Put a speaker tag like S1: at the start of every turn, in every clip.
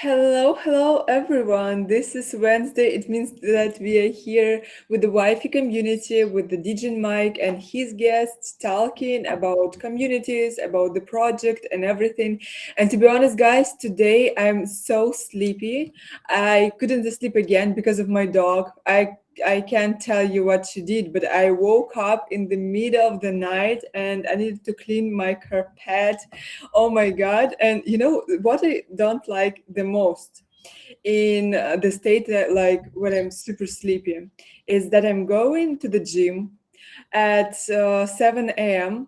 S1: Hello everyone. This is Wednesday. It means that we are here with the WIFEY community, with the DJ Mike and his guests talking about communities, about the project and everything. And to be honest, guys, today I'm so sleepy. I couldn't sleep again because of my dog. I can't tell you what she did, but I woke up in the middle of the night and I needed to clean my carpet. Oh my God. And you know what I don't like the most in the state that like when I'm super sleepy is that I'm going to the gym at 7 a.m.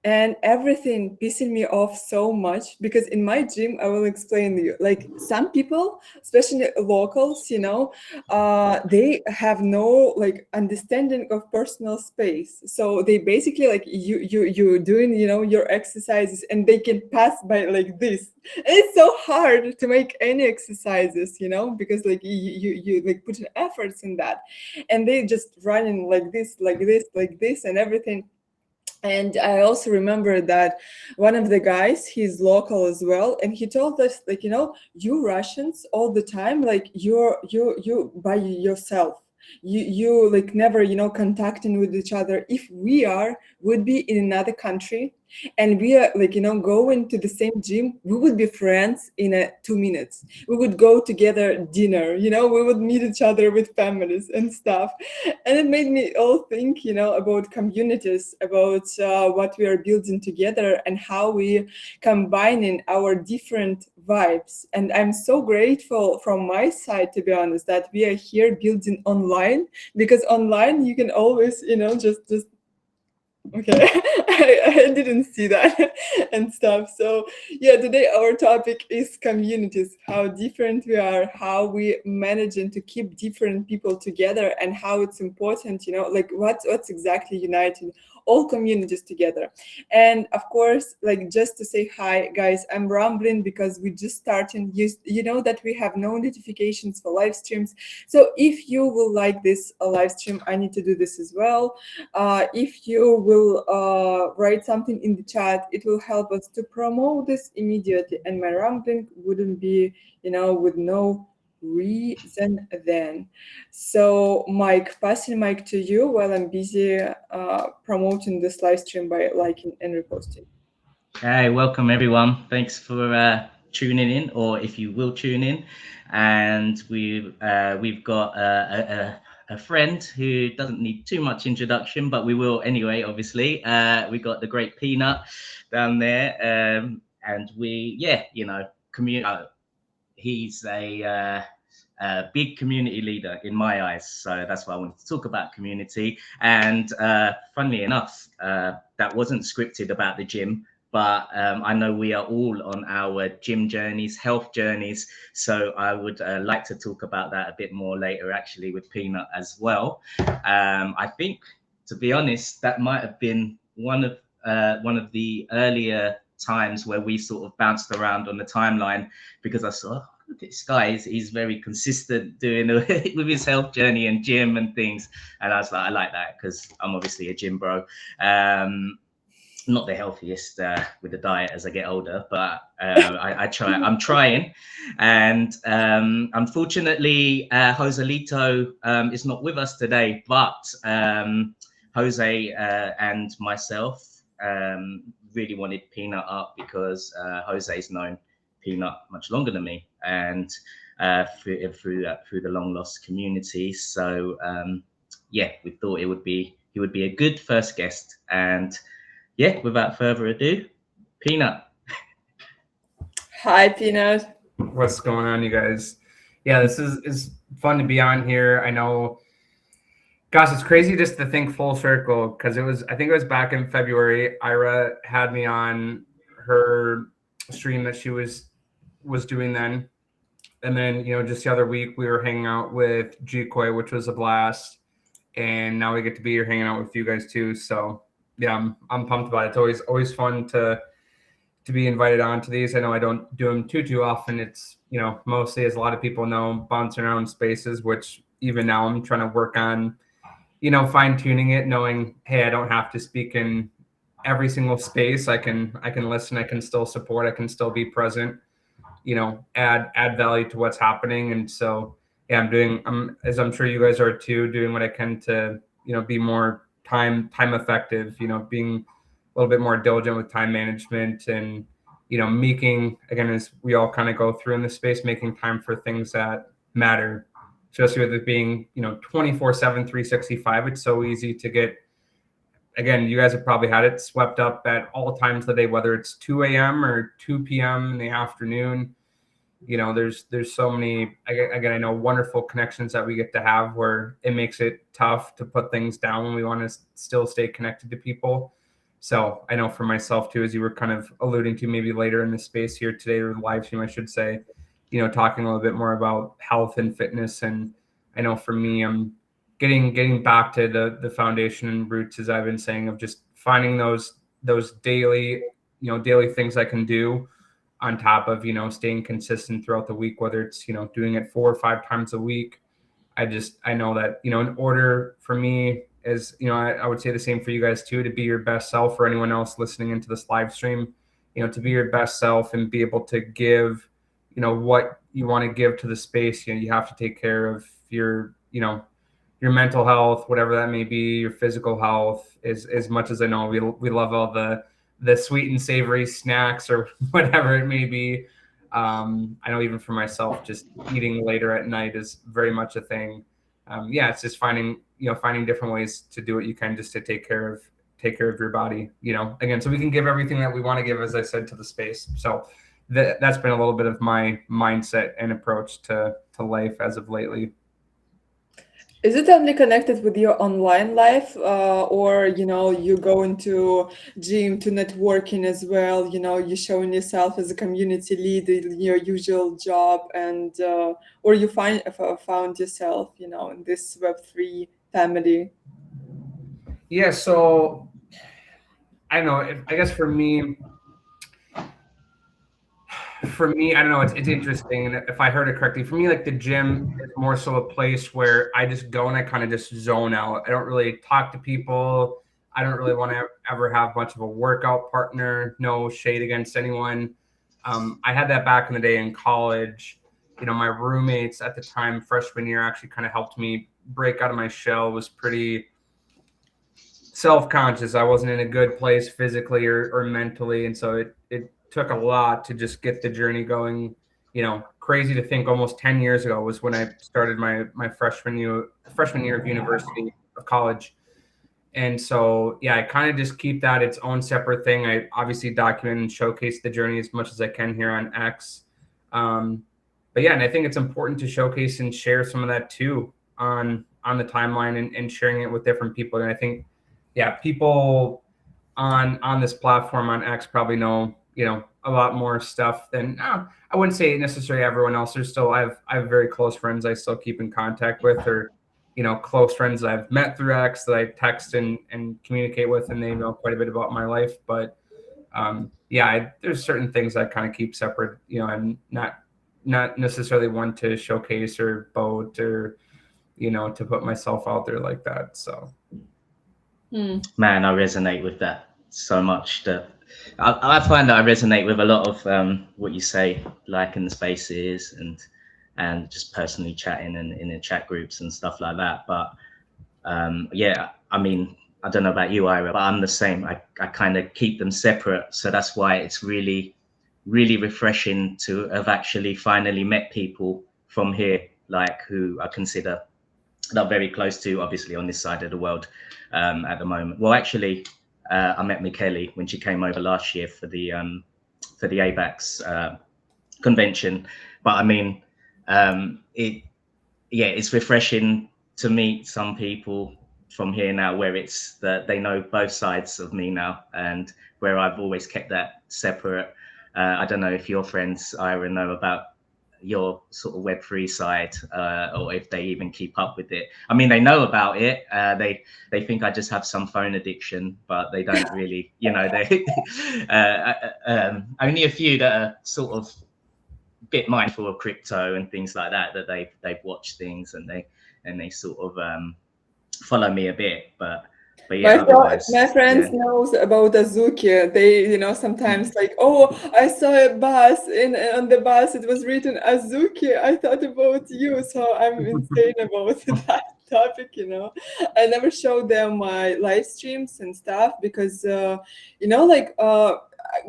S1: and everything pissing me off so much because in my gym I will explain to you like some people, especially locals, they have no like understanding of personal space, so they basically like you doing your exercises and they can pass by like this, and it's so hard to make any exercises, because like you like put in efforts in that, and they just running like this and everything. And I also remember that one of the guys, he's local as well, and he told us, like, you Russians all the time, like you by yourself. You like never, contacting with each other. If we would be in another country and we are like, going to the same gym, we would be friends in 2 minutes. We would go together dinner, we would meet each other with families and stuff. And it made me all think, about communities, about what we are building together and how we combining our different vibes. And I'm so grateful from my side, to be honest, that we are here building online, because online you can always, just okay. I didn't see that and stuff. So yeah, today our topic is communities, how different we are, how we managing to keep different people together, and how it's important, like what's exactly uniting all communities together. And of course, like, just to say hi guys, I'm rambling because we just starting. You know that we have no notifications for live streams, so if you will like this live stream, I need to do this as well. If you will write something in the chat, it will help us to promote this immediately, and my rambling wouldn't be, with no reason then. So, Mike, passing mic to you while I'm busy promoting this live stream by liking and reposting.
S2: Hey, welcome everyone. Thanks for tuning in, or if you will tune in. And we've got a friend who doesn't need too much introduction, but we will anyway. Obviously, we got the great Peanut down there, and community. He's a big community leader in my eyes, so that's why I wanted to talk about community. And funnily enough, that wasn't scripted about the gym. But I know we are all on our gym journeys, health journeys. So I would like to talk about that a bit more later, actually, with Peanut as well. I think, to be honest, that might have been one of the earlier times where we sort of bounced around on the timeline, because I saw, oh, look at this guy, he's very consistent doing with his health journey and gym and things. And I was like, I like that, because I'm obviously a gym bro. Not the healthiest with the diet as I get older, but I try. I'm trying, and unfortunately, Joselito is not with us today. But Jose and myself really wanted Peanut up, because Jose's known Peanut much longer than me, and through the long lost community. So yeah, we thought he would be a good first guest. And yeah, without further ado, Peanut.
S1: Hi, Peanut.
S3: What's going on, you guys? Yeah, this is fun to be on here. I know, gosh, it's crazy just to think full circle, because I think it was back in February. Ira had me on her stream that she was doing then. And then, just the other week we were hanging out with G-Koi, which was a blast. And now we get to be here hanging out with you guys too. So yeah, I'm pumped about it. It's always fun to be invited on to these. I know I don't do them too often. It's, mostly, as a lot of people know, bouncing around spaces, which even now I'm trying to work on, fine tuning it, knowing, hey, I don't have to speak in every single space. I can listen, I can still support, I can still be present. add value to what's happening. And so yeah, I'm as I'm sure you guys are too, doing what I can to be more time effective, being a little bit more diligent with time management, and making, again, as we all kind of go through in this space, making time for things that matter, especially with it being 24/7 365. It's so easy to get, again, you guys have probably had it, swept up at all times of the day, whether it's 2 a.m. or 2 p.m. in the afternoon. There's so many, again, I know wonderful connections that we get to have where it makes it tough to put things down when we want to still stay connected to people. So I know for myself too, as you were kind of alluding to maybe later in the space here today, or the live stream, I should say, talking a little bit more about health and fitness. And I know for me, I'm getting back to the foundation and roots, as I've been saying, of just finding those daily things I can do on top of staying consistent throughout the week, whether it's doing it 4 or 5 times a week. I know that in order for me, as I would say the same for you guys too, to be your best self, or anyone else listening into this live stream, to be your best self and be able to give what you want to give to the space, you have to take care of your your mental health, whatever that may be, your physical health. As much as I know we love all the sweet and savory snacks or whatever it may be. I know even for myself, just eating later at night is very much a thing. Yeah, it's just finding different ways to do what you can just to take care of your body, again, so we can give everything that we want to give, as I said, to the space. So that's been a little bit of my mindset and approach to life as of lately.
S1: Is it only connected with your online life, or you go into gym to networking as well? You're showing yourself as a community leader in your usual job, and or you found yourself, in this Web3 family?
S3: Yeah, so I don't know. I guess for me, I don't know. It's interesting, and if I heard it correctly, for me, like the gym is more so a place where I just go and I kind of just zone out. I don't really talk to people. I don't really want to ever have much of a workout partner. No shade against anyone. I had that back in the day in college. My roommates at the time, freshman year, actually kind of helped me break out of my shell. Was pretty self-conscious. I wasn't in a good place physically or mentally, and so it took a lot to just get the journey going. Crazy to think almost 10 years ago was when I started my freshman year of university, of college. And so yeah, I kind of just keep that its own separate thing. I obviously document and showcase the journey as much as I can here on X. But yeah, and I think it's important to showcase and share some of that too on the timeline, and sharing it with different people. And I think, yeah, people on this platform on X probably know a lot more stuff than I wouldn't say necessarily everyone else. There's still I have very close friends I still keep in contact with, or close friends that I've met through X that I text and communicate with, and they know quite a bit about my life. But yeah, there's certain things I kind of keep separate. I'm not necessarily one to showcase or boast, or to put myself out there like that. So.
S2: Man, I resonate with that so much. That I find that I resonate with a lot of what you say, like in the spaces and just personally chatting and in the chat groups and stuff like that. But yeah, I mean, I don't know about you, Ira, but I'm the same. I kind of keep them separate. So that's why it's really, really refreshing to have actually finally met people from here, like who I consider that very close to, obviously, on this side of the world at the moment. Well, actually, I met Michele when she came over last year for the ABAX convention. But I mean, it's refreshing to meet some people from here now, where it's that they know both sides of me now, and where I've always kept that separate. I don't know if your friends, Ira, know about your sort of Web3 side, or if they even keep up with it. I mean, they know about it. They think I just have some phone addiction, but they don't really, they only a few that are sort of a bit mindful of crypto and things like that, they've watched things and they sort of follow me a bit. But But yeah,
S1: My
S2: otherwise,
S1: friends
S2: yeah.
S1: knows about Azuki. They, sometimes like, oh, I saw a bus on the bus. It was written Azuki. I thought about you, so I'm insane about that topic. I never show them my live streams and stuff because, like,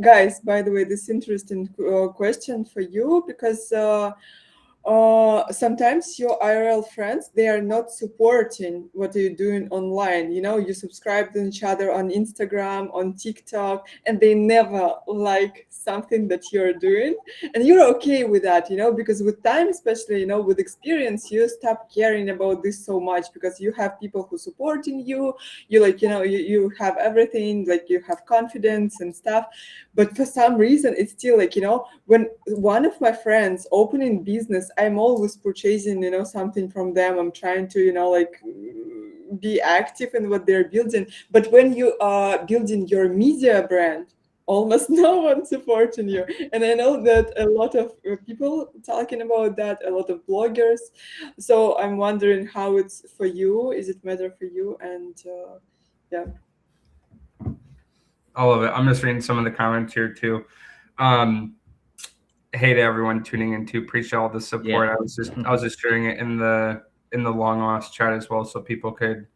S1: guys. By the way, this interesting question for you because. Sometimes your IRL friends they are not supporting what you're doing online. You subscribe to each other on Instagram, on TikTok, and they never like something that you're doing, and you're okay with that. Because with time, especially with experience, you stop caring about this so much because you have people who supporting you. You like you have everything, like you have confidence and stuff, but for some reason it's still like when one of my friends opening business, I'm always purchasing something from them. I'm trying to like be active in what they're building. But when you are building your media brand, almost no one supporting you. And I know that a lot of people talking about that, a lot of bloggers. So I'm wondering how it's for you. Is it matter for you? And yeah.
S3: All of it. I'm just reading some of the comments here too. Hey to everyone tuning in too. Appreciate all the support.
S2: Yeah.
S3: I was just sharing it in the long lost chat as well, so people could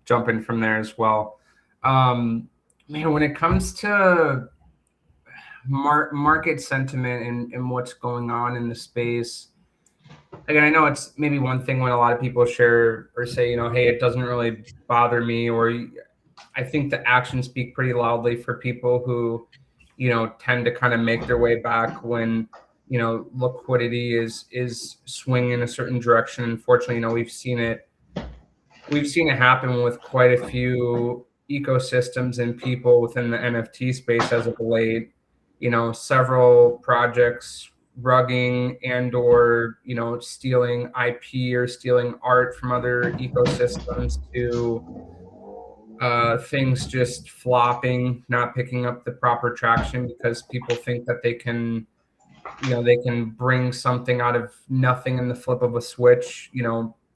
S3: jump in from there as well. Man, when it comes to market sentiment and what's going on in the space, again, I know it's maybe one thing when a lot of people share or say, hey, it doesn't really bother me, or I think the actions speak pretty loudly for people who, tend to kind of make their way back when, liquidity is swinging in a certain direction. Unfortunately, we've seen it happen with quite a few ecosystems and people within the NFT space as of late. Several projects rugging and/or stealing IP or stealing art from other ecosystems to things just flopping, not picking up the proper traction because people think that they can bring something out of nothing in the flip of a switch.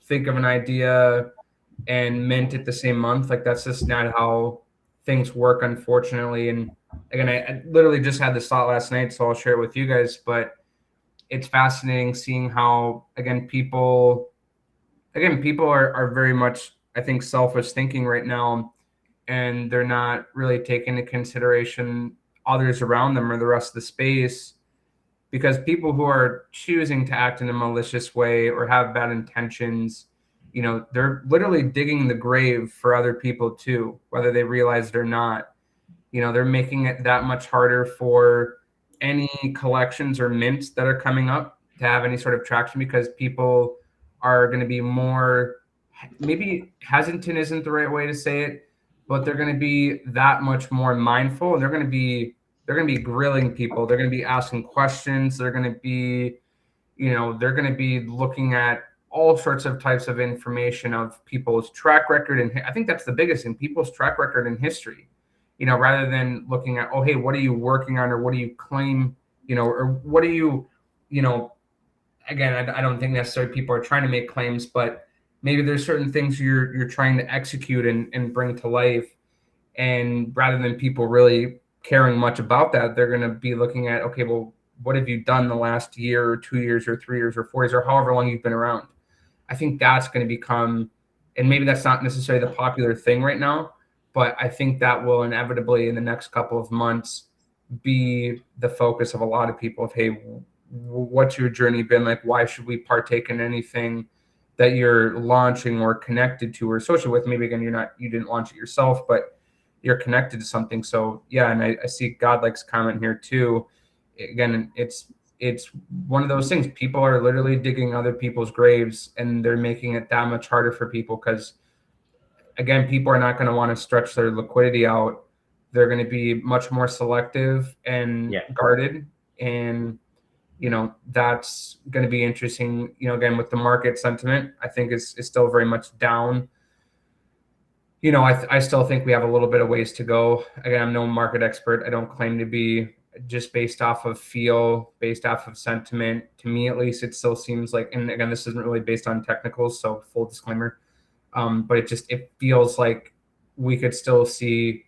S3: Think of an idea and mint it the same month. Like that's just not how things work, unfortunately. And again, I literally just had this thought last night, so I'll share it with you guys. But it's fascinating seeing how people are very much, I think, selfish thinking right now, and they're not really taking into consideration others around them or the rest of the space, because people who are choosing to act in a malicious way or have bad intentions, they're literally digging the grave for other people too, whether they realize it or not. They're making it that much harder for any collections or mints that are coming up to have any sort of traction, because people are going to be more, maybe hesitant isn't the right way to say it, but they're going to be that much more mindful, and they're going to be grilling people. They're going to be asking questions. They're going to be, they're going to be looking at all sorts of types of information of people's track record. And I think that's the biggest thing, people's track record in history, rather than looking at, oh, hey, what are you working on? Or what do you claim, or what do you, again, I don't think necessarily people are trying to make claims, but maybe there's certain things you're trying to execute and bring to life. And rather than people really caring much about that, they're going to be looking at, okay, well, what have you done the last year or 2 years or 3 years or 4 years or however long you've been around? I think that's going to become, and maybe that's not necessarily the popular thing right now, but I think that will inevitably in the next couple of months be the focus of a lot of people of, hey, what's your journey been like? Why should we partake in anything that you're launching or connected to or associated with? Maybe again, you didn't launch it yourself, but you're connected to something. So yeah, and I see Godlike's comment here too. Again, it's one of those things. People are literally digging other people's graves, and they're making it that much harder for people because, again, people are not going to want to stretch their liquidity out. They're going to be much more selective and guarded, and that's going to be interesting. Again, with the market sentiment, I think is still very much down. I still think we have a little bit of ways to go. Again, I'm no market expert. I don't claim to be. Just based off of feel, based off of sentiment, to me at least, it still seems like, and again, this isn't really based on technicals, so full disclaimer, but it feels like we could still see,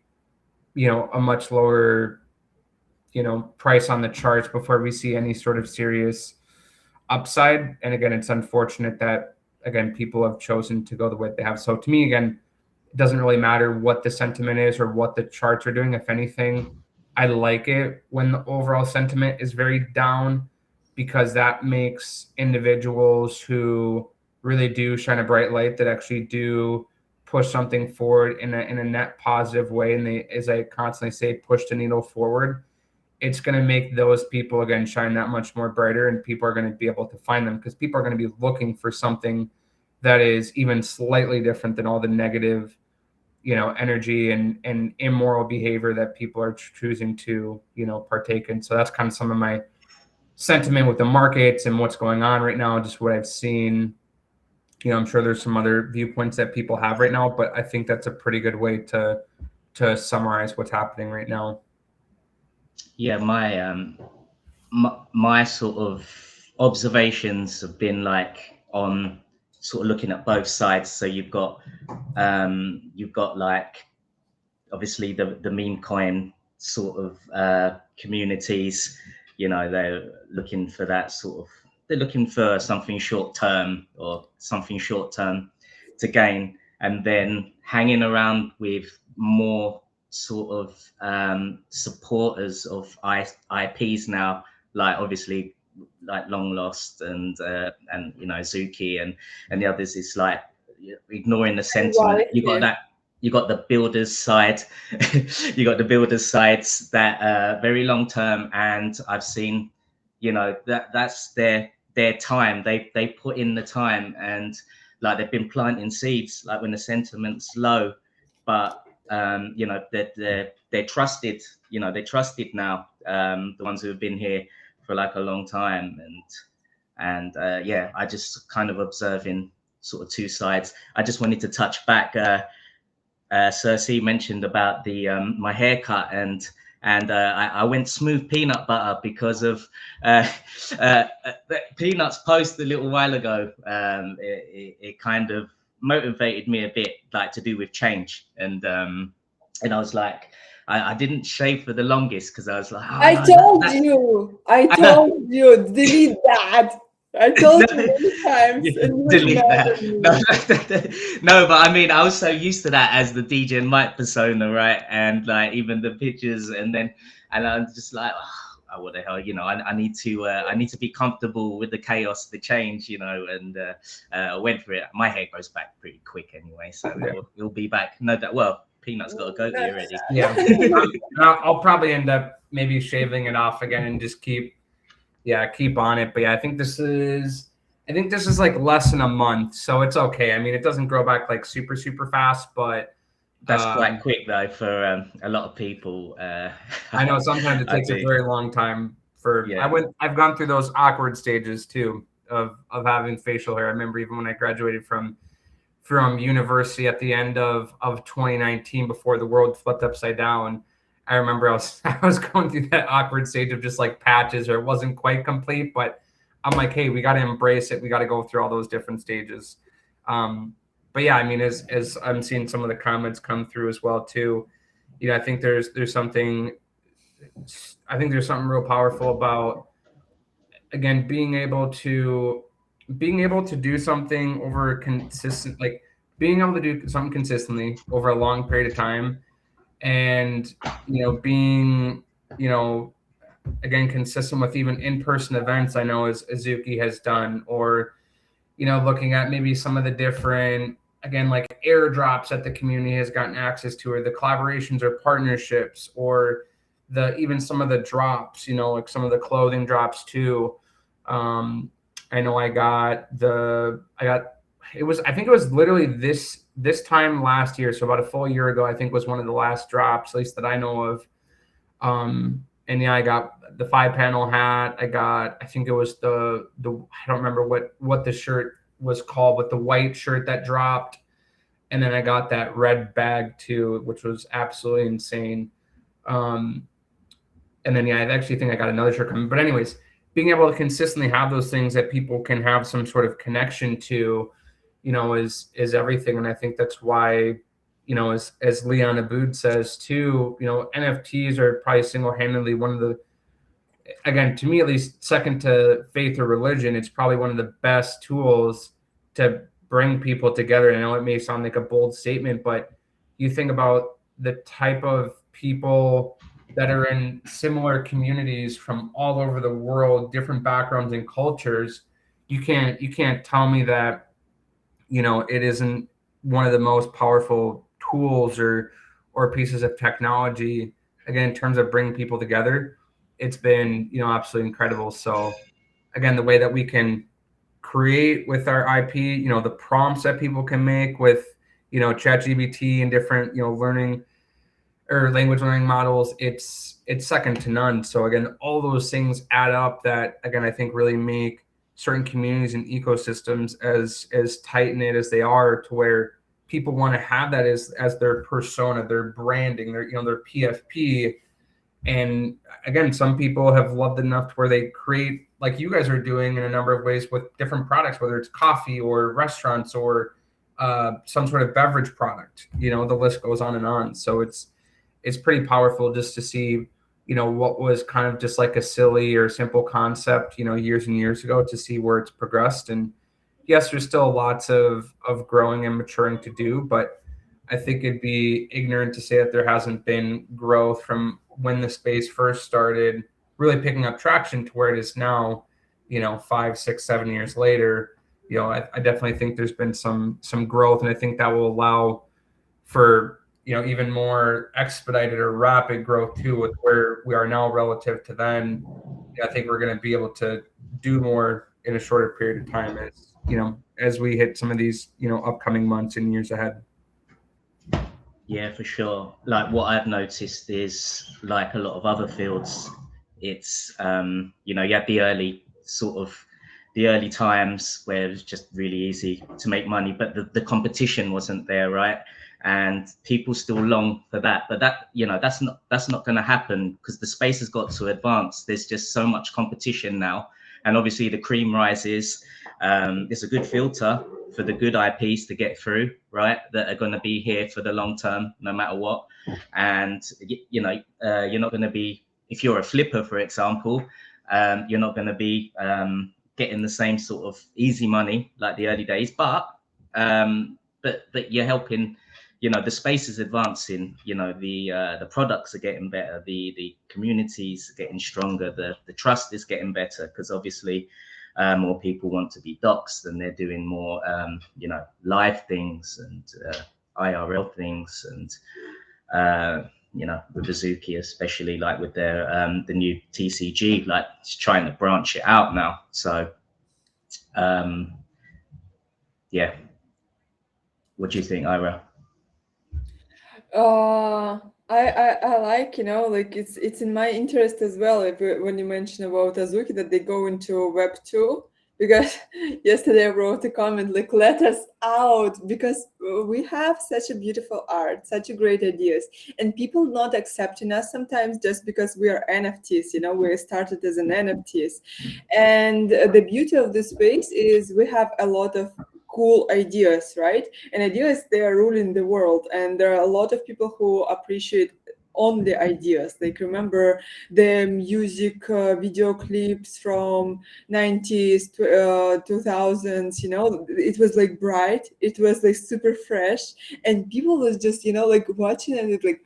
S3: a much lower, price on the charts before we see any sort of serious upside. And again, it's unfortunate that, again, people have chosen to go the way they have. So to me, again, it doesn't really matter what the sentiment is or what the charts are doing. If anything, I like it when the overall sentiment is very down, because that makes individuals who really do shine a bright light, that actually do push something forward in a net positive way, and they, as I constantly say, push the needle forward. It's going to make those people, again, shine that much more brighter, and people are going to be able to find them, because people are going to be looking for something that is even slightly different than all the negative, energy and immoral behavior that people are choosing to, partake in. So that's kind of some of my sentiment with the markets and what's going on right now, just what I've seen. I'm sure there's some other viewpoints that people have right now, but I think that's a pretty good way to summarize what's happening right now.
S2: Yeah, my sort of observations have been like on sort of looking at both sides. So you've got like obviously the meme coin sort of communities, they're looking for that sort of, they're looking for something short term to gain, and then hanging around with more sort of supporters of IPs now, like obviously like Long Lost and Zuki and the others. It's like ignoring the sentiment. You got the builders side, you got the builders sides that very long term, and I've seen, that's their time. They put in the time, and like they've been planting seeds, like when the sentiment's low, but they're trusted. They're trusted now. The ones who have been here for like a long time, and I just kind of observing sort of two sides. I just wanted to touch back. Cersei mentioned about the my haircut, and I went smooth peanut butter because of Peanut's post a little while ago. It kind of motivated me a bit, like to do with change, and I was like, I didn't shave for the longest because I was like,
S1: I told you, delete that. I told you many times. And
S2: delete that. No, but I mean, I was so used to that as the DJ and Mike persona, right? And like even the pictures, and I'm just like, oh, what the hell, I need to be comfortable with the chaos, the change, and I went for it. My hair goes back pretty quick anyway, so it'll be back. No doubt. Well, Peanut's got a goatee already.
S3: Yeah, I'll probably end up maybe shaving it off again and just keep on it. But yeah, I think this is like less than a month, so it's okay. I mean, it doesn't grow back like super fast, but
S2: that's quite quick though for a lot of people.
S3: I know sometimes it takes a very long time for. Yeah. I've gone through those awkward stages too of having facial hair. I remember even when I graduated from university at the end of 2019, before the world flipped upside down. I remember I was going through that awkward stage of just like patches, or it wasn't quite complete, but I'm like, hey, we got to embrace it. We got to go through all those different stages. But yeah, I mean, as I'm seeing some of the comments come through as well too, I think there's something real powerful about, again, being able to do something over consistent, like being able to do something consistently over a long period of time, and being again consistent with even in-person events. I know as Azuki has done, or looking at maybe some of the different, again, like airdrops that the community has gotten access to, or the collaborations or partnerships, or even some of the drops, like some of the clothing drops too. I know I think it was literally this time last year, so about a full year ago, I think was one of the last drops, at least that I know of. And yeah, I got the 5-panel hat. I think it was the I don't remember what the shirt was called, but the white shirt that dropped. And then I got that red bag too, which was absolutely insane. And then I actually think I got another shirt coming. But anyways, being able to consistently have those things that people can have some sort of connection to, is everything. And I think that's why, as Leon Aboud says too, NFTs are probably single-handedly one of the, again, to me at least, second to faith or religion, it's probably one of the best tools to bring people together. I know it may sound like a bold statement, but you think about the type of people that are in similar communities from all over the world, different backgrounds and cultures. You can't tell me that, it isn't one of the most powerful tools or pieces of technology, again, in terms of bringing people together. It's been, absolutely incredible. So again, the way that we can create with our IP, the prompts that people can make with, ChatGPT and different, learning or language learning models, it's second to none. So again, all those things add up that, again, I think really make certain communities and ecosystems as tight knit as they are, to where people want to have that as their persona, their branding, their PFP. And again, some people have loved enough to where they create, like you guys are doing in a number of ways with different products, whether it's coffee or restaurants or some sort of beverage product. The list goes on and on. So it's pretty powerful just to see, what was kind of just like a silly or simple concept, years and years ago, to see where it's progressed. And yes, there's still lots of growing and maturing to do, but I think it'd be ignorant to say that there hasn't been growth from when the space first started really picking up traction to where it is now, 5, 6, 7 years later. I definitely think there's been some growth, and I think that will allow for, even more expedited or rapid growth too, with where we are now relative to then. I think we're going to be able to do more in a shorter period of time as we hit some of these, upcoming months and years ahead.
S2: Yeah, for sure. Like what I've noticed is, like a lot of other fields, it's you had the early times where it was just really easy to make money, but the competition wasn't there, right? And people still long for that, but that's not going to happen, because the space has got to advance. There's just so much competition now, and obviously the cream rises. It's a good filter for the good IPs to get through, right? That are going to be here for the long term, no matter what. And you're not going to be, if you're a flipper, for example, you're not going to be getting the same sort of easy money like the early days, but you're helping. The space is advancing. The products are getting better. The communities are getting stronger. The trust is getting better, because obviously more people want to be doxxed, and they're doing more live things and IRL things, and with Azuki, especially, like with their the new TCG, like trying to branch it out now. So yeah, what do you think, Ira?
S1: I like, like it's in my interest as well, when you mention about Azuki, that they go into Web 2, because yesterday I wrote a comment like, let us out, because we have such a beautiful art, such a great ideas, and people not accepting us sometimes just because we are NFTs. We started as an NFTs, and the beauty of this space is we have a lot of cool ideas, right? And ideas, they are ruling the world, and there are a lot of people who appreciate only ideas. Like, remember the music video clips from 90s to 2000s, it was like bright, it was like super fresh, and people was just like watching, and it's like,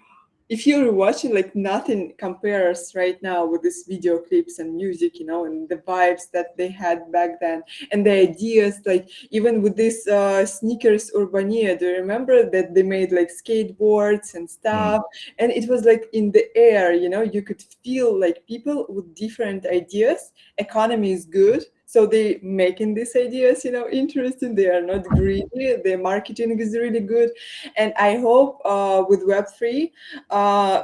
S1: if you're watching, like, nothing compares right now with these video clips and music, and the vibes that they had back then, and the ideas, like even with this sneakers Urbania. Do you remember that they made like skateboards and stuff? And it was like in the air, you could feel like people with different ideas. Economy is good, so they making these ideas, interesting. They are not greedy. Their marketing is really good, and I hope with Web3.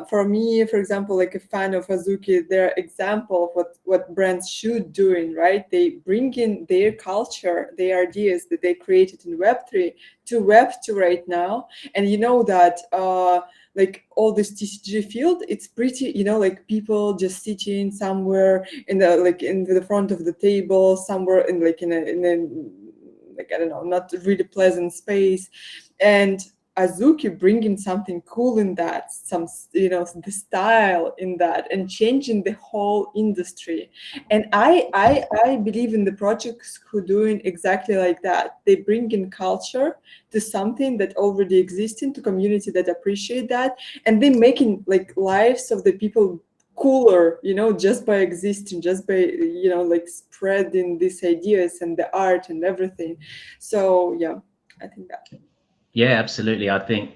S1: For me, for example, like a fan of Azuki, their example of what brands should doing, right? They bring in their culture, their ideas that they created in Web3 to Web2 right now. And you know that like all this TCG field, it's pretty, like people just sitting somewhere in the front of the table, somewhere in a like, I don't know, not really pleasant space. And Azuki bringing something cool in that, some, the style in that, and changing the whole industry. And I believe in the projects who doing exactly like that. They bring in culture to something that already exists, into community that appreciate that, and they making like lives of the people cooler, just by existing, just by, like spreading these ideas and the art and everything. So yeah, I think that.
S2: Yeah, absolutely. I think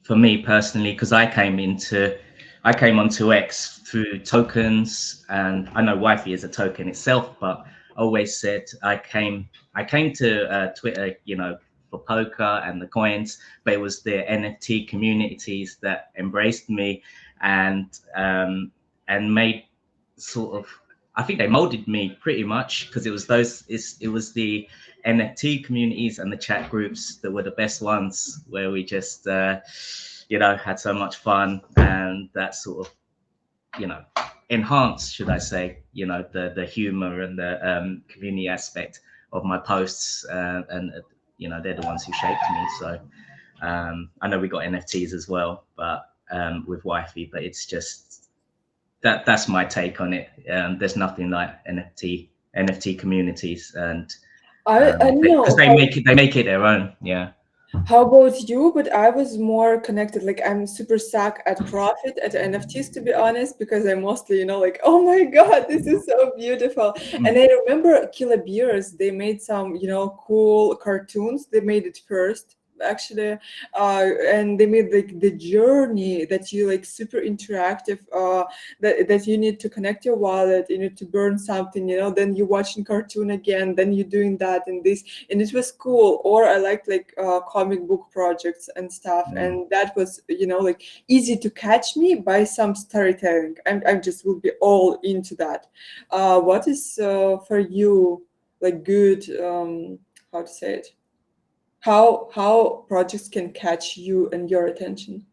S2: for me personally, because I came onto X through tokens, and I know WIFEY is a token itself, but I always said I came to Twitter, for poker and the coins, but it was the NFT communities that embraced me and made sort of, I think they molded me pretty much, because it was the NFT communities and the chat groups that were the best ones, where we just had so much fun, and that sort of enhanced, should I say, the humor and the community aspect of my posts, and they're the ones who shaped me. So I know we got NFTs as well, but with WIFEY, but it's just that's my take on it. There's nothing like NFT communities, and
S1: I don't
S2: because
S1: know.
S2: they make it their own. Yeah.
S1: How about you? But I was more connected. Like, I'm super suck at profit at NFTs, to be honest, because I mostly, like, oh my God, this is so beautiful. And I remember Killer Beers, they made some, cool cartoons. They made it first, actually, and they made like the journey that you like super interactive, that you need to connect your wallet, you need to burn something, then you watching cartoon again, then you doing that and this, and it was cool. Or I liked like comic book projects and stuff, and that was, like easy to catch me by some storytelling. I just will be all into that. What is for you like good, how to say it, how projects can catch you and your attention?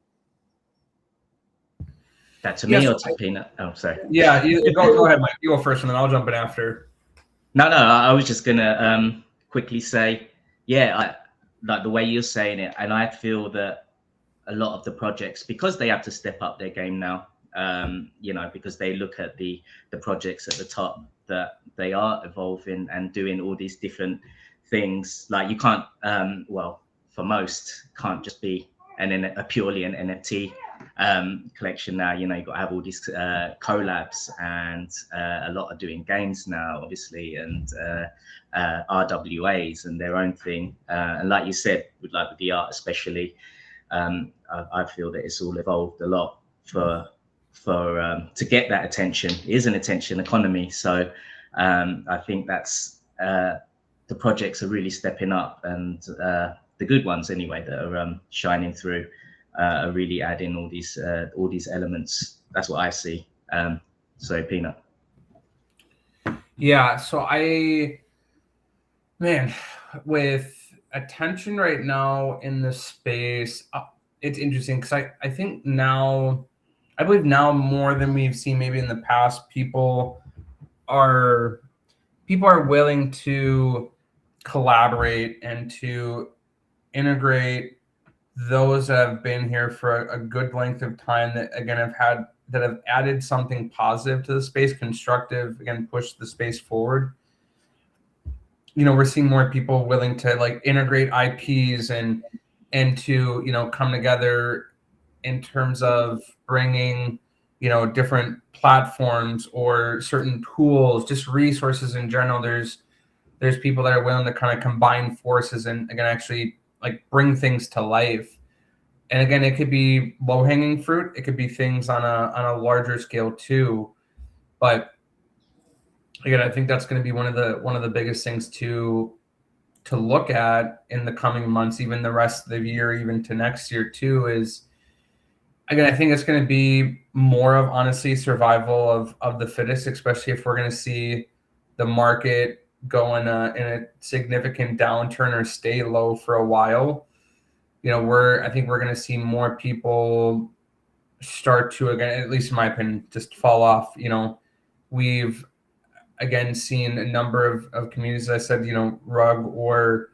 S2: That to me or to Peanut? Oh, sorry.
S3: Yeah, go ahead, Mike. You go first, and then I'll jump in after.
S2: No, I was just gonna quickly say, yeah, like the way you're saying it, and I feel that a lot of the projects, because they have to step up their game now, because they look at the projects at the top, that they are evolving and doing all these different things. Like you can't, for most, can't just be a purely an NFT collection now. You've got to have all these collabs, and a lot are doing games now, obviously, and RWAs and their own thing. And like you said, with the art especially, I feel that it's all evolved a lot for to get that attention. It is an attention economy, so I think that's the projects are really stepping up, and the good ones anyway that are shining through are really adding all these elements. That's what I see. So Peanut.
S3: Yeah, so with attention right now in the space, it's interesting because I think now, I believe now more than we've seen maybe in the past, people are willing to collaborate and to integrate those that have been here for a good length of time, that again have added something positive to the space, constructive, again, push the space forward. We're seeing more people willing to like integrate IPs and to come together in terms of bringing different platforms or certain tools, just resources in general. There's people that are willing to kind of combine forces and again actually like bring things to life. And again, it could be low-hanging fruit, it could be things on a larger scale too. But again, I think that's going to be one of the biggest things to look at in the coming months, even the rest of the year, even to next year too, is again, I think it's going to be more of honestly survival of the fittest, especially if we're going to see the market go in a significant downturn or stay low for a while. I think we're going to see more people start to, again, at least in my opinion, just fall off. We've again seen a number of communities, as I said, rug or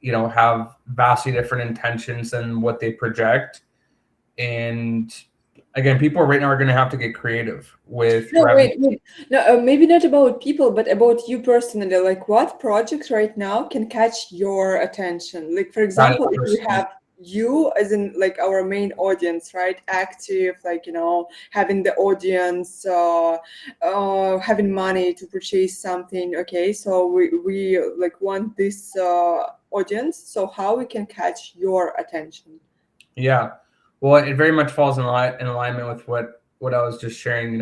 S3: have vastly different intentions than what they project. And again, people right now are going to have to get creative with
S1: No,
S3: revenue.
S1: wait. No, maybe not about people, but about you personally. Like, what projects right now can catch your attention? Like, for
S3: That is
S1: example, if we
S3: personal.
S1: have you as in like our main audience, right? Active, like, having the audience, having money to purchase something. Okay, so we like want this audience. So how we can catch your attention?
S3: Yeah. Well, it very much falls in alignment with what I was just sharing.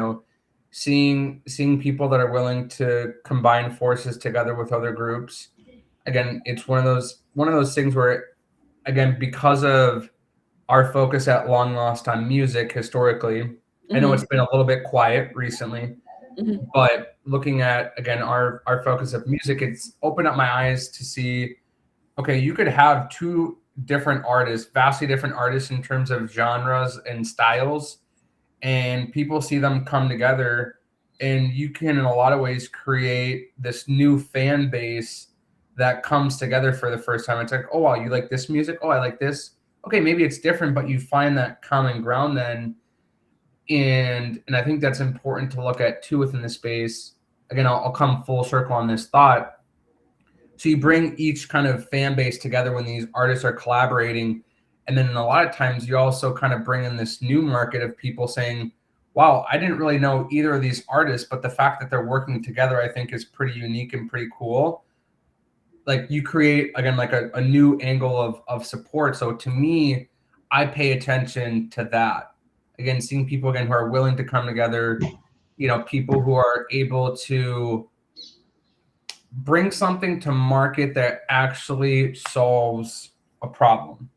S3: Seeing people that are willing to combine forces together with other groups. Again, it's one of those things where, again, because of our focus at long lost on music historically, I know
S1: Mm-hmm.
S3: it's been a little bit quiet recently,
S1: Mm-hmm.
S3: but looking at, again, our focus of music, it's opened up my eyes to see, okay, you could have two different artists, vastly different artists in terms of genres and styles, and people see them come together, and you can, in a lot of ways, create this new fan base that comes together for the first time. It's like, oh wow, you like this music? Oh, I like this. Okay, maybe it's different, but you find that common ground then. And I think that's important to look at too within the space. Again, I'll come full circle on this thought. So you bring each kind of fan base together when these artists are collaborating. And then a lot of times you also kind of bring in this new market of people saying, wow, I didn't really know either of these artists, but the fact that they're working together, I think is pretty unique and pretty cool. Like you create, again, like a new angle of support. So to me, I pay attention to that. Again, seeing people, again, who are willing to come together, people who are able to bring something to market that actually solves a problem.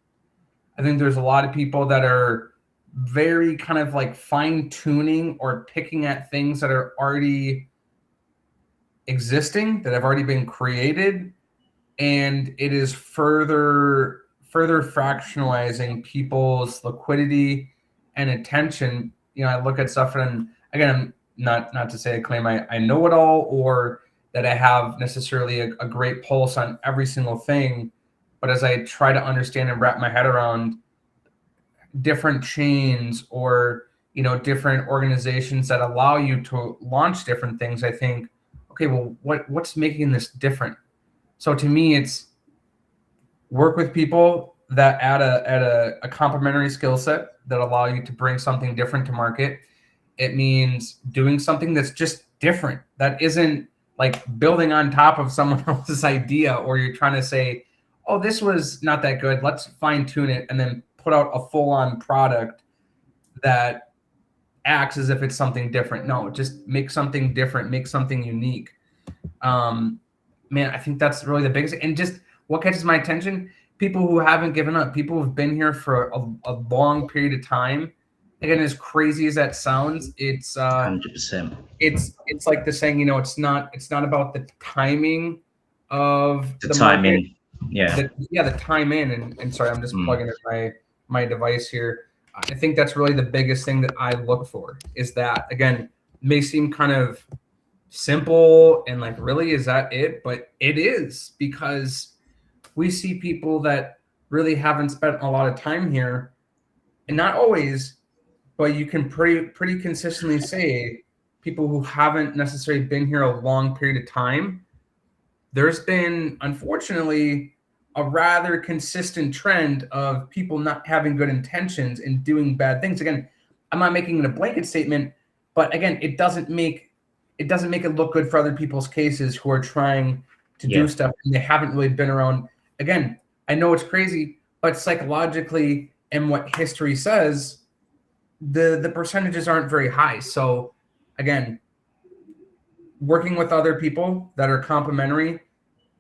S3: I think there's a lot of people that are very kind of like fine tuning or picking at things that are already existing, that have already been created, and it is further fractionalizing people's liquidity and attention. I look at stuff, and again, not to say I claim I know it all, or that I have necessarily a great pulse on every single thing, but as I try to understand and wrap my head around different chains or different organizations that allow you to launch different things, I think, okay, well, what's making this different? So to me, it's work with people that add a complementary skill set that allow you to bring something different to market. It means doing something that's just different, that isn't like building on top of someone else's idea, or you're trying to say, oh, this was not that good, let's fine tune it, and then put out a full-on product that acts as if it's something different. No, just make something different, make something unique. Man, I think that's really the biggest. And just what catches my attention, people who haven't given up, people who've been here for a long period of time. Again, as crazy as that sounds, it's
S2: 100%.
S3: It's like the saying, it's not about the timing of
S2: The
S3: the
S2: timing.
S3: market. The time in, and sorry, I'm just plugging in my device here. I think that's really the biggest thing that I look for, is that, again, may seem kind of simple and like, really, is that it? But it is, because we see people that really haven't spent a lot of time here, and not always, but you can pretty consistently say people who haven't necessarily been here a long period of time, there's been, unfortunately, a rather consistent trend of people not having good intentions and doing bad things. Again, I'm not making it a blanket statement, but again, it doesn't make it look good for other people's cases who are trying to do stuff and they haven't really been around. Again, I know it's crazy, but psychologically, and what history says, the percentages aren't very high. So again, working with other people that are complementary,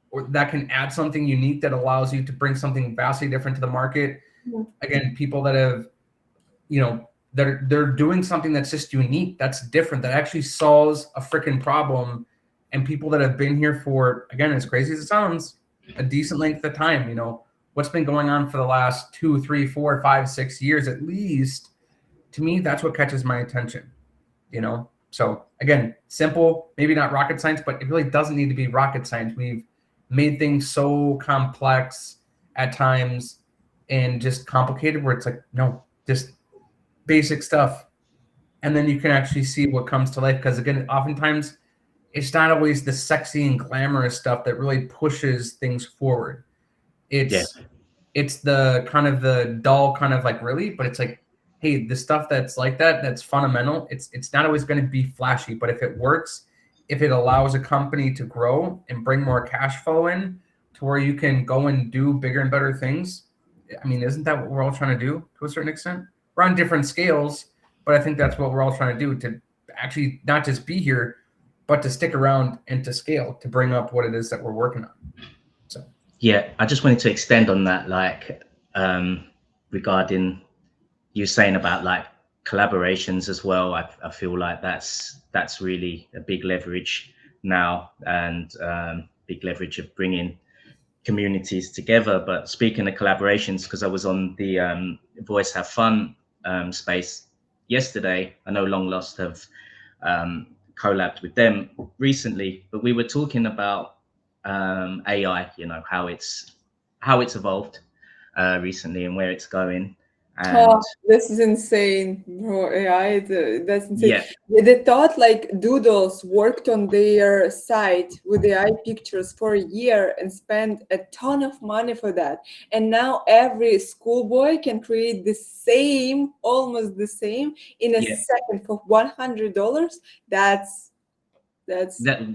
S3: or that can add something unique that allows you to bring something vastly different to the market. Again, people that have, they're doing something that's just unique, that's different, that actually solves a freaking problem. And people that have been here for, again, as crazy as it sounds, a decent length of time, what's been going on for the last 2, 3, 4, 5, 6 years at least, to me, that's what catches my attention, So again, simple, maybe not rocket science, but it really doesn't need to be rocket science. We've made things so complex at times and just complicated, where it's like, no, just basic stuff. And then you can actually see what comes to life. Because again, oftentimes it's not always the sexy and glamorous stuff that really pushes things forward. It's the kind of the dull kind of like, really, but it's like, hey, the stuff that's like that, that's fundamental. It's not always going to be flashy, but if it works, if it allows a company to grow and bring more cash flow in to where you can go and do bigger and better things, I mean, isn't that what we're all trying to do to a certain extent? We're on different scales, but I think that's what we're all trying to do, to actually not just be here, but to stick around and to scale, to bring up what it is that we're working on. So
S2: yeah, I just wanted to extend on that, like regarding you saying about like collaborations as well. I feel like that's really a big leverage now, and big leverage of bringing communities together. But speaking of collaborations, because I was on the Voice Have Fun space yesterday, I know Long Lost have collabed with them recently, but we were talking about AI, you know, how it's evolved recently and where it's going. And
S1: This is insane, bro. AI, that's insane.
S2: yeah,
S1: They thought like Doodles worked on their site with AI pictures for a year and spent a ton of money for that. And now every schoolboy can create the same, almost the same, in a
S2: yeah,
S1: second for $100. That's
S2: that,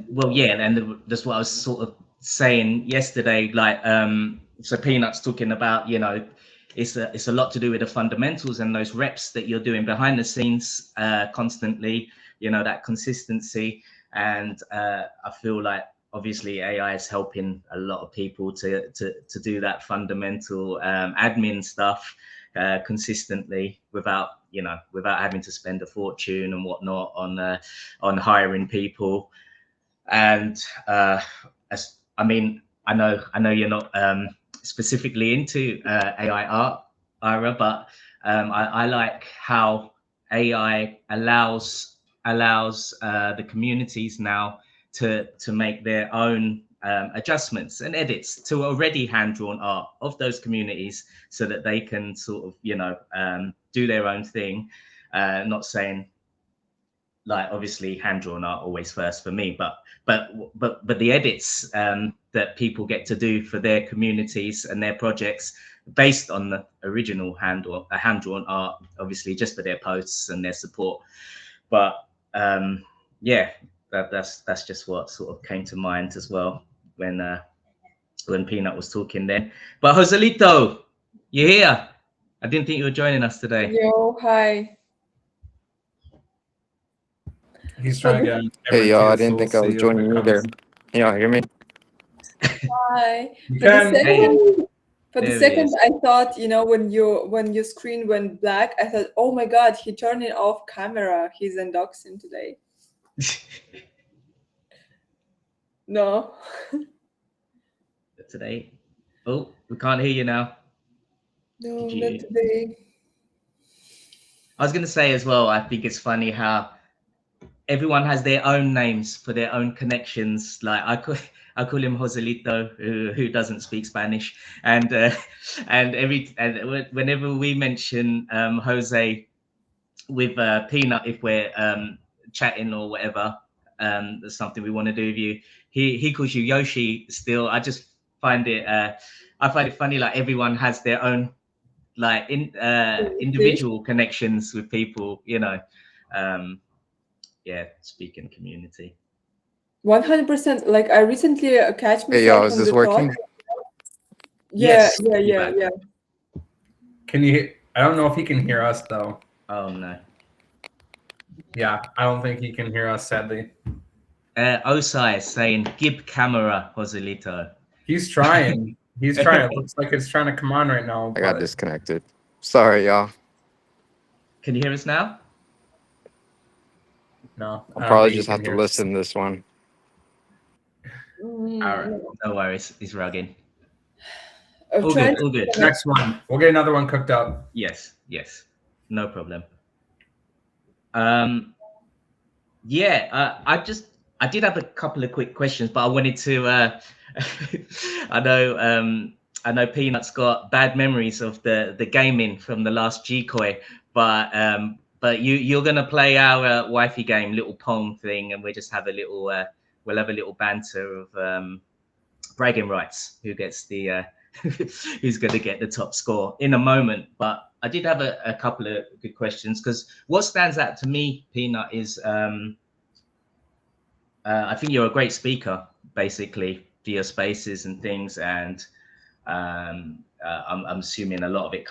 S2: well, yeah, and that's what I was sort of saying yesterday. Like, so Peanutt's talking about, you know, it's a lot to do with the fundamentals and those reps that you're doing behind the scenes constantly, you know, that consistency. And I feel like obviously AI is helping a lot of people to do that fundamental admin stuff consistently without, you know, without having to spend a fortune and whatnot on hiring people. And as I mean, I know you're not specifically into AI art, Ira, but I like how AI allows the communities now to make their own adjustments and edits to already hand-drawn art of those communities, so that they can sort of, you know, do their own thing. Not saying, like, obviously hand-drawn art always first for me, but the edits that people get to do for their communities and their projects based on the original hand-drawn art, obviously just for their posts and their support. But yeah, that's just what sort of came to mind as well when Peanut was talking then. But Joselito, you're here. I didn't think you were joining us today.
S1: yo, hi.
S3: he's
S1: For
S3: trying to
S1: the
S3: get on
S4: Hey
S3: camera
S4: y'all, I
S3: too, so
S4: didn't
S3: we'll
S4: think I was
S3: see if
S4: joining
S3: it
S4: either.
S3: comes.
S4: Can y'all hear me?
S1: Hi.
S3: You
S1: For the
S3: can.
S1: second,
S2: There he is.
S1: I thought, you know, when your screen went black, I thought, oh my God, he turned it off camera. He's unboxing today. No.
S2: Today. Oh, we can't hear you now.
S1: No,
S2: Did
S1: not
S2: you?
S1: today.
S2: I was going to say as well, I think it's funny how everyone has their own names for their own connections. Like I call him Joselito, who doesn't speak Spanish, and whenever we mention Jose with Peanut, if we're chatting or whatever, there's something we want to do with you, he calls you Yoshi still. I just find it funny, like everyone has their own, like, individual connections with people, you know. Yeah, speaking community.
S1: 100%. Like I recently catch
S4: Hey y'all,
S1: myself
S4: is
S1: on
S4: this
S1: the thought.
S4: working?
S1: Yeah,
S2: Yes.
S1: yeah.
S3: Can you? I don't know if he can hear us though.
S2: Oh no.
S3: Yeah, I don't think he can hear us, sadly.
S2: Osai is saying, "Gib camera, Joselito."
S3: He's trying. He's trying. It looks like it's trying to come on right now.
S4: I got
S3: But
S4: disconnected. Sorry y'all.
S2: Can you hear us now?
S3: no,
S4: I'll
S3: I don't
S4: probably
S3: think he
S4: just
S3: can
S4: have to
S3: hear us.
S4: listen to this one.
S2: All right, no worries. He's rugging.
S1: I'm
S2: All
S1: trying
S2: good. All good.
S3: Next one. We'll get another one cooked up.
S2: Yes. No problem. Yeah, I did have a couple of quick questions, but I wanted to I know I know Peanut's got bad memories of the gaming from the last G-Koi, but you're gonna play our wifey game, little Pong thing, and we'll just have a little we'll have a little banter of bragging rights, who gets the who's going to get the top score in a moment. But I did have a couple of good questions, because what stands out to me, Peanut, is I think you're a great speaker, basically, for your spaces and things, and I'm assuming a lot of it